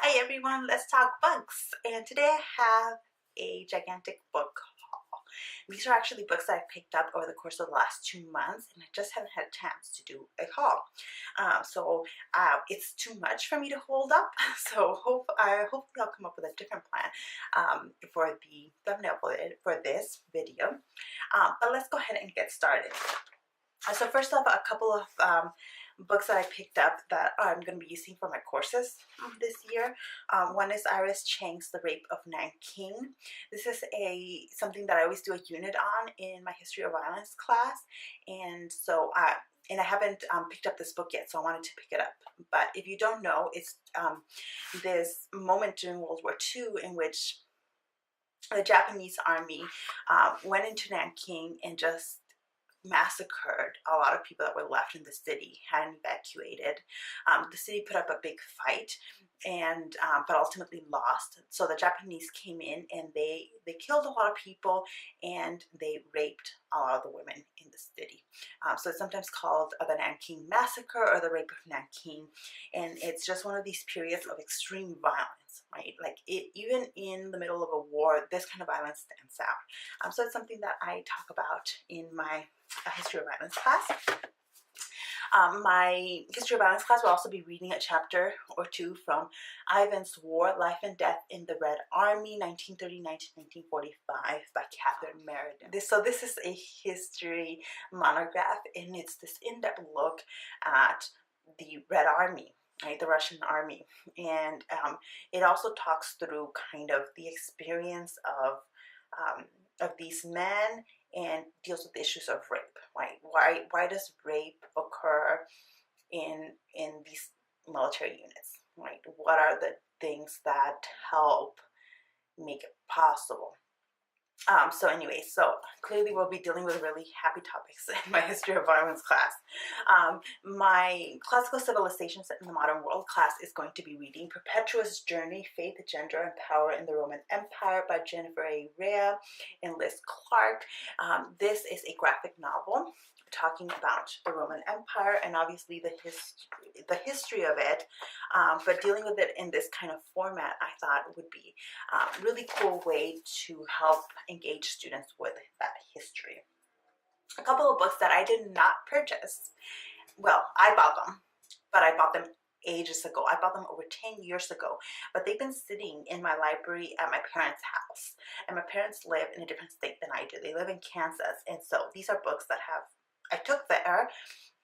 Hi everyone, let's talk books. And today I have a gigantic book haul. These are actually books that I picked up over the course of the last 2 months, and I just haven't had a chance to do a haul. It's too much for me to hold up, so hopefully I'll come up with a different plan for the thumbnail for this video. But let's go ahead and get started. So first off, a couple of books that I picked up that I'm going to be using for my courses this year. One is Iris Chang's The Rape of Nanking. This is something that I always do a unit on in my History of Violence class, and I haven't picked up this book yet, so I wanted to pick it up. But if you don't know, it's this moment during World War II in which the Japanese army went into Nanking and just massacred a lot of people that were left in the city, hadn't evacuated. The city put up a big fight, and but ultimately lost. So the Japanese came in and they killed a lot of people, and they raped a lot of the women in the city. So it's sometimes called the Nanking Massacre or the Rape of Nanking, and it's just one of these periods of extreme violence, right? Like even in the middle of a war, this kind of violence stands out. So it's something that I talk about in my History of Violence class. My History of Violence class will also be reading a chapter or two from Ivan's War, Life and Death in the Red Army, 1939 to 1945 by Catherine Merridale. This is a history monograph, and it's this in-depth look at the Red Army, right, the Russian army. And it also talks through kind of the experience of these men, and deals with issues of rape, right? Why does rape occur in these military units, right? What are the things that help make it possible? So clearly we'll be dealing with really happy topics in my History of Violence class. My Classical Civilizations in the Modern World class is going to be reading Perpetua's Journey, Faith, Gender, and Power in the Roman Empire by Jennifer A. Rea and Liz Clark. This is a graphic novel talking about the Roman Empire and obviously the history of it, but dealing with it in this kind of format I thought would be a really cool way to help engage students with that history. A couple of books that I did not purchase. Well, I bought them, but I bought them ages ago. I bought them over 10 years ago, but they've been sitting in my library at my parents' house, and my parents live in a different state than I do. They live in Kansas, and so these are books that I took there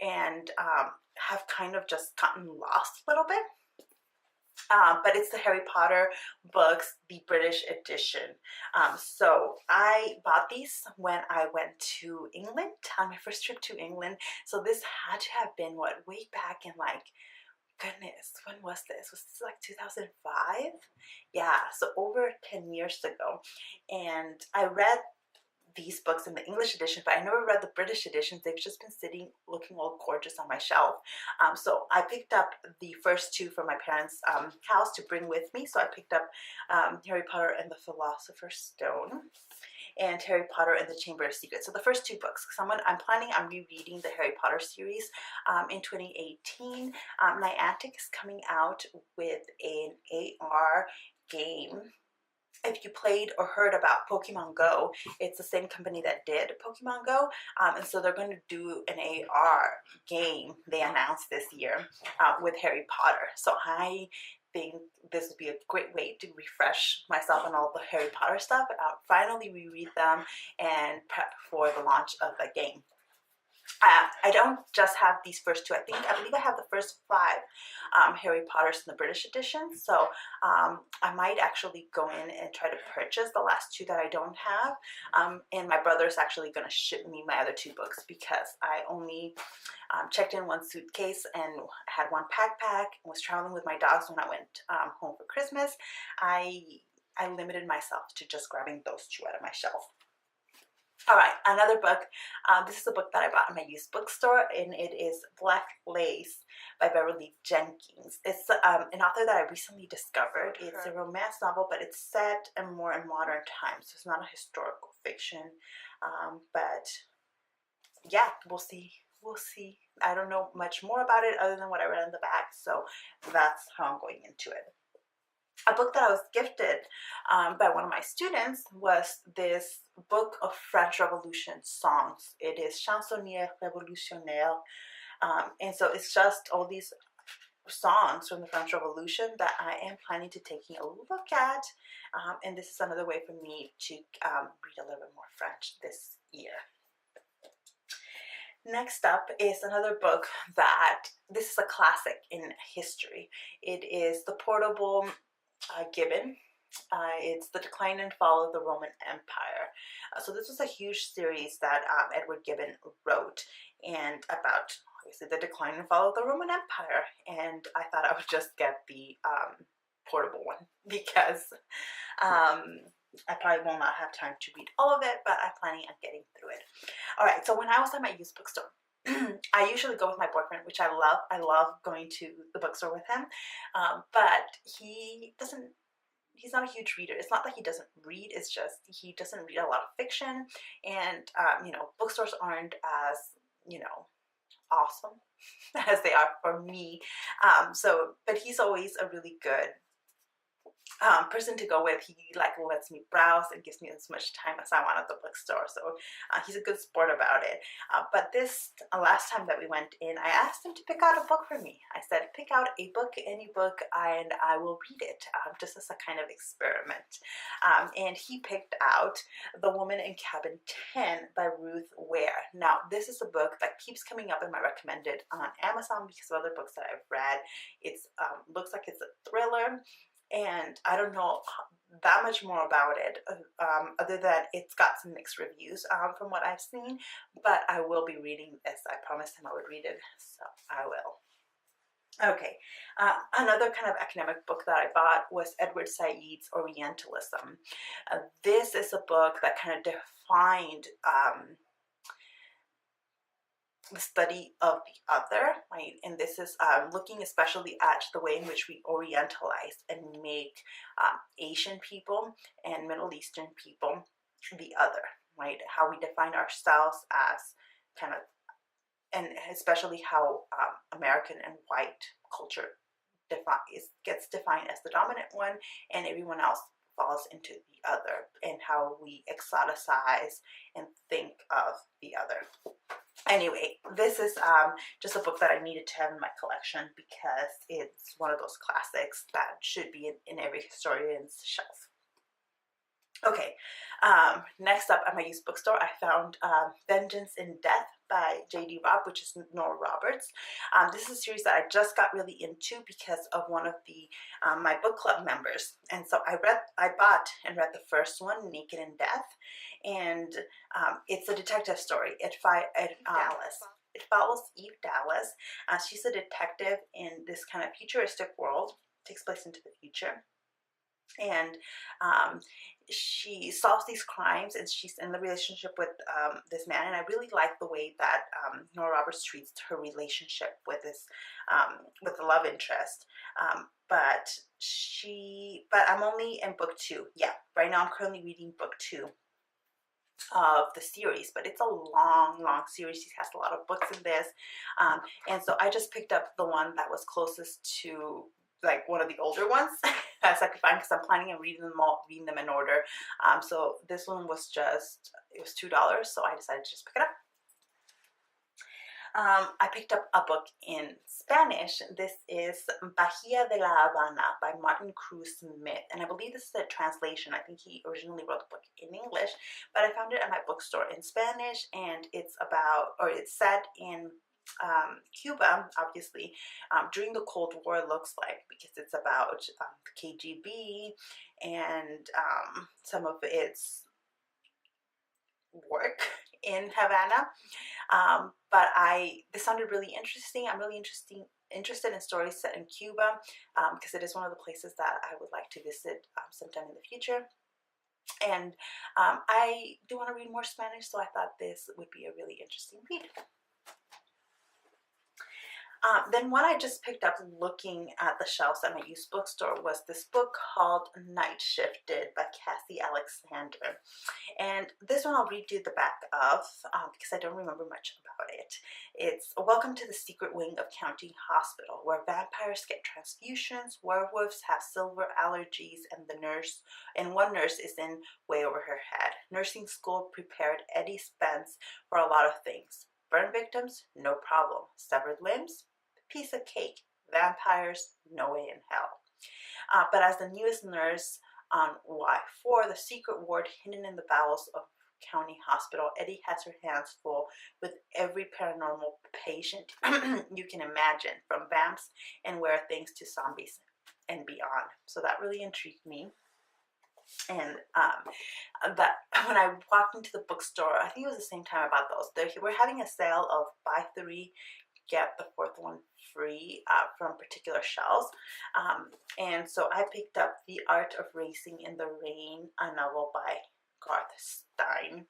and have kind of just gotten lost a little bit. But it's the Harry Potter books, the British edition. So I bought these when I went to England on my first trip to England. So this had to have been way back in, like, goodness, when was this? Was this like 2005? Yeah, so over 10 years ago. And I read these books in the English edition, but I never read the British editions. They've just been sitting looking all gorgeous on my shelf. So I picked up the first two from my parents' house to bring with me. So I picked up Harry Potter and the Philosopher's Stone and Harry Potter and the Chamber of Secrets. So the first two books, because I'm planning on rereading the Harry Potter series in 2018. Niantic is coming out with an AR game. If you played or heard about Pokemon Go, it's the same company that did Pokemon Go, and so they're going to do an AR game they announced this year with Harry Potter. So I think this would be a great way to refresh myself on all the Harry Potter stuff, finally reread them, and prep for the launch of the game. I don't just have these first two. I believe I have the first 5 Harry Potters in the British edition. So I might actually go in and try to purchase the last 2 that I don't have. And my brother's actually going to ship me my other 2 books because I only checked in 1 suitcase and had 1 backpack and was traveling with my dogs when I went home for Christmas. I limited myself to just grabbing those 2 out of my shelf. All right, another book. This is a book that I bought in my used bookstore, and it is Black Lace by Beverly Jenkins. It's an author that I recently discovered. It's a romance novel, but it's set in more modern times. So it's not a historical fiction, but yeah, we'll see. We'll see. I don't know much more about it other than what I read in the back, so that's how I'm going into it. a book that I was gifted by one of my students was this book of French Revolution songs. It is Chansonnière Révolutionnaire, and so it's just all these songs from the French Revolution that I am planning to taking a look at, and this is another way for me to read a little bit more French this year. Next up is another book that, this is a classic in history. It is the portable Gibbon. It's The Decline and Fall of the Roman Empire. So this was a huge series that Edward Gibbon wrote, and about obviously the decline and fall of the Roman Empire. And I thought I would just get the portable one because I probably will not have time to read all of it, but I'm planning on getting through it. All right, so when I was at my used bookstore, I usually go with my boyfriend, which I love. I love going to the bookstore with him, but he's not a huge reader. It's not that he doesn't read, it's just he doesn't read a lot of fiction, and you know, bookstores aren't as, you know, awesome as they are for me. But he's always a really good person to go with. He like lets me browse and gives me as much time as I want at the bookstore, so he's a good sport about it. But this last time that we went in, I asked him to pick out a book for me. I said, pick out a book, any book, and I will read it, just as a kind of experiment. And he picked out The Woman in Cabin 10 by Ruth Ware. Now, this is a book that keeps coming up in my recommended on Amazon because of other books that I've read. It's looks like it's a thriller, and I don't know that much more about it, other than it's got some mixed reviews from what I've seen, but I will be reading this. I promised him I would read it, so I will. Okay, another kind of academic book that I bought was Edward Said's Orientalism. This is a book that kind of defined the study of the other, right? And this is looking especially at the way in which we orientalize and make Asian people and Middle Eastern people the other, right? How we define ourselves as kind of, and especially how American and white culture gets defined as the dominant one, and everyone else falls into the other, and how we exoticize and think of the other. Anyway, this is just a book that I needed to have in my collection because it's one of those classics that should be in every historian's shelf. Okay, next up at my used bookstore, I found Vengence in Death by J.D. Robb, which is Nora Roberts. This is a series that I just got really into because of one of the my book club members, and so I bought and read the first one, Naked in Death, and it's a detective story. It follows Eve Dallas. She's a detective in this kind of futuristic world. It takes place into the future. And she solves these crimes, and she's in the relationship with this man, and I really like the way that Nora Roberts treats her relationship with this with the love interest. But I'm only in book 2. Yeah, right now I'm currently reading book 2 of the series, but it's a long series. She has a lot of books in this, and so I just picked up the one that was closest to like one of the older ones as I could find, because I'm planning on reading them in order. So this one was it was $2, so I decided to just pick it up. I picked up a book in Spanish. This is Bahia de la Habana by Martin Cruz Smith, and I believe this is a translation. I think he originally wrote the book in English, but I found it at my bookstore in Spanish, and it's set in Cuba, obviously, during the Cold War, it looks like, because it's about the KGB and some of its work in Havana. But this sounded really interesting. I'm really interested in stories set in Cuba, because it is one of the places that I would like to visit sometime in the future. And I do want to read more Spanish, so I thought this would be a really interesting read. Then what I just picked up looking at the shelves at my used bookstore was this book called Nightshifted by Cassie Alexander. And this one I'll read you the back of because I don't remember much about it. It's Welcome to the Secret Wing of County Hospital, where vampires get transfusions, werewolves have silver allergies, and one nurse is in way over her head. Nursing school prepared Eddie Spence for a lot of things. Burn victims? No problem. Severed limbs? Piece of cake. Vampires? No way in hell. But as the newest nurse on Y4, the secret ward hidden in the bowels of County Hospital, Eddie has her hands full with every paranormal patient you can imagine, from vamps and Ware things to zombies and beyond. So that really intrigued me. And that when I walked into the bookstore, I think it was the same time I bought those. They were having a sale of buy 3, get the 4th one free from particular shelves. And so I picked up The Art of Racing in the Rain, a novel by Garth Stein.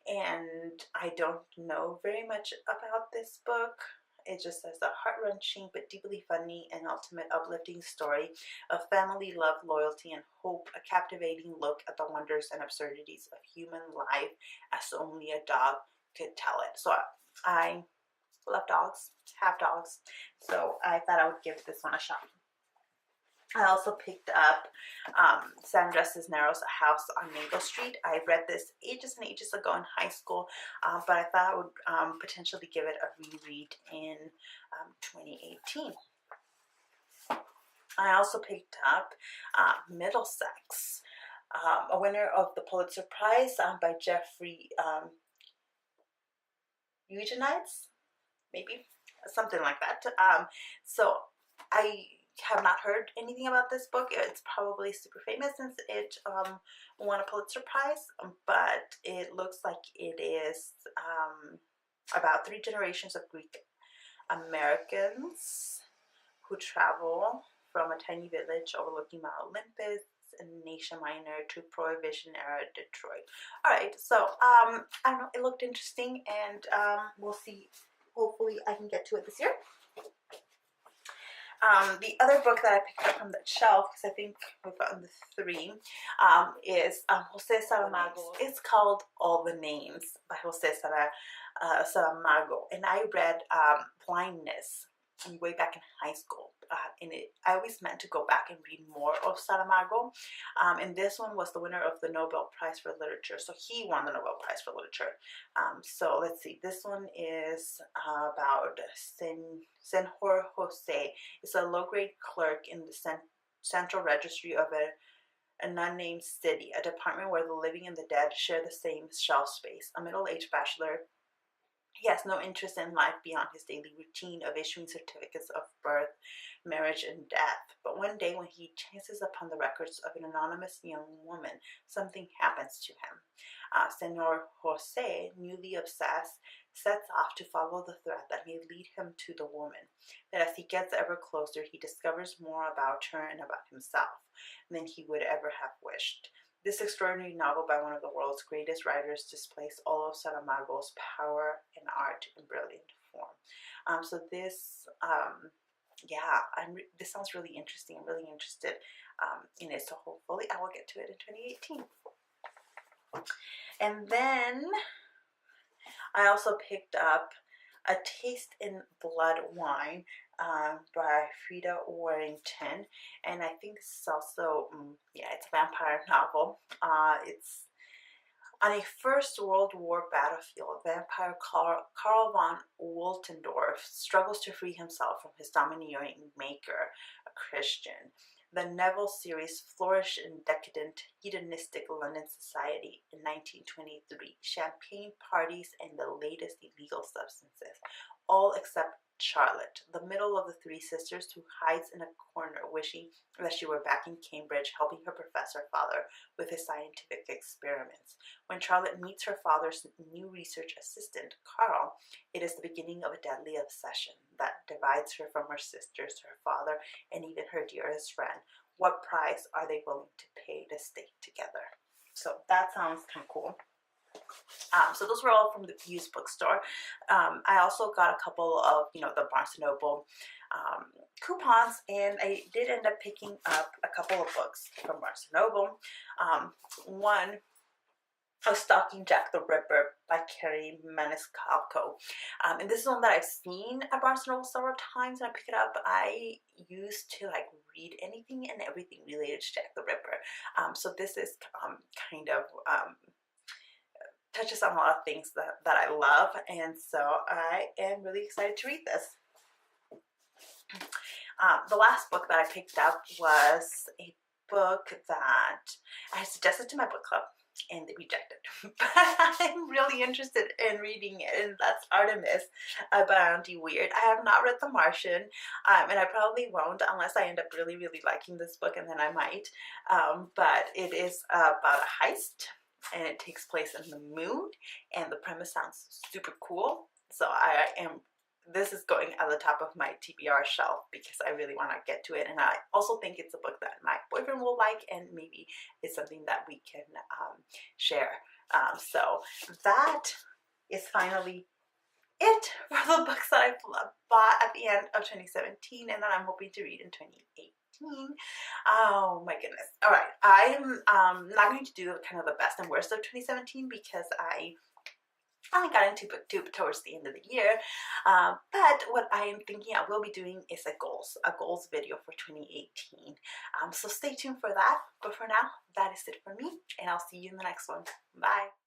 And I don't know very much about this book. It just says a heart-wrenching but deeply funny and ultimate uplifting story of family, love, loyalty, and hope, a captivating look at the wonders and absurdities of human life as only a dog could tell it. So I love dogs, have dogs, so I thought I would give this one a shot. I also picked up Sandra Cisneros, A House on Mango Street. I read this ages and ages ago in high school, but I thought I would potentially give it a reread in 2018. I also picked up Middlesex, a winner of the Pulitzer Prize by Jeffrey Eugenides, maybe, something like that. So I have not heard anything about this book. It's probably super famous since it won a Pulitzer Prize, but it looks like it is about 3 generations of Greek Americans who travel from a tiny village overlooking Mount Olympus in Asia Minor to Prohibition era Detroit. Alright, so I don't know, it looked interesting, and we'll see. Hopefully I can get to it this year. The other book that I picked up from the shelf, because I think we've gotten the 3, is Jose Saramago. It's called All the Names by Jose Saramago. And I read Blindness way back in high school. I always meant to go back and read more of Saramago. And this one was the winner of the Nobel Prize for Literature. So he won the Nobel Prize for Literature. So let's see. This one is about Senhor Jose. It's a low-grade clerk in the central registry of an unnamed city, a department where the living and the dead share the same shelf space. A middle-aged bachelor, he has no interest in life beyond his daily routine of issuing certificates of birth, marriage, and death. But one day when he chances upon the records of an anonymous young woman, something happens to him. Senor Jose, newly obsessed, sets off to follow the thread that may lead him to the woman. But as he gets ever closer, he discovers more about her and about himself than he would ever have wished. This extraordinary novel by one of the world's greatest writers displays all of Saramago's power and art in brilliant form. So this, this sounds really interesting. I'm really interested in it. So hopefully I will get to it in 2018. And then I also picked up A Taste in Blood Wine by Frida Warrington, and I think this is also, it's a vampire novel. It's on a First World War battlefield. Vampire Karl von Woltendorf struggles to free himself from his domineering maker, a Christian. The Neville series flourished in decadent, hedonistic London society in 1923. Champagne parties and the latest illegal substances, all except Charlotte, the middle of the 3 sisters, who hides in a corner wishing that she were back in Cambridge helping her professor father with his scientific experiments. When Charlotte meets her father's new research assistant, Carl, it is the beginning of a deadly obsession that divides her from her sisters, her father, and even her dearest friend. What price are they willing to pay to stay together? So that sounds kind of cool. So those were all from the used bookstore. I also got a couple of, you know, the Barnes & Noble coupons, and I did end up picking up a couple of books from Barnes & Noble. One, A Stalking Jack the Ripper by Carrie Maniscalco. And this is one that I've seen at Barnes & Noble several times, and I pick it up. I used to like read anything and everything related to Jack the Ripper. So this is kind of touches on a lot of things that I love, and so I am really excited to read this. The last book that I picked up was a book that I suggested to my book club, and they rejected. But I'm really interested in reading it, and that's Artemis by Andy Weir. I have not read The Martian, and I probably won't unless I end up really, really liking this book, and then I might. But it is about a heist, and it takes place in the moon, and the premise sounds super cool. So this is going at the top of my TBR shelf because I really want to get to it, and I also think it's a book that my boyfriend will like, and maybe it's something that we can share. So that is finally it for the books that I bought at the end of 2017 and that I'm hoping to read in 2018. Oh my goodness. All right, I'm not going to do kind of the best and worst of 2017 because I only got into booktube towards the end of the year, but what I am thinking I will be doing is a goals video for 2018. So stay tuned for that, but for now that is it for me, and I'll see you in the next one. Bye.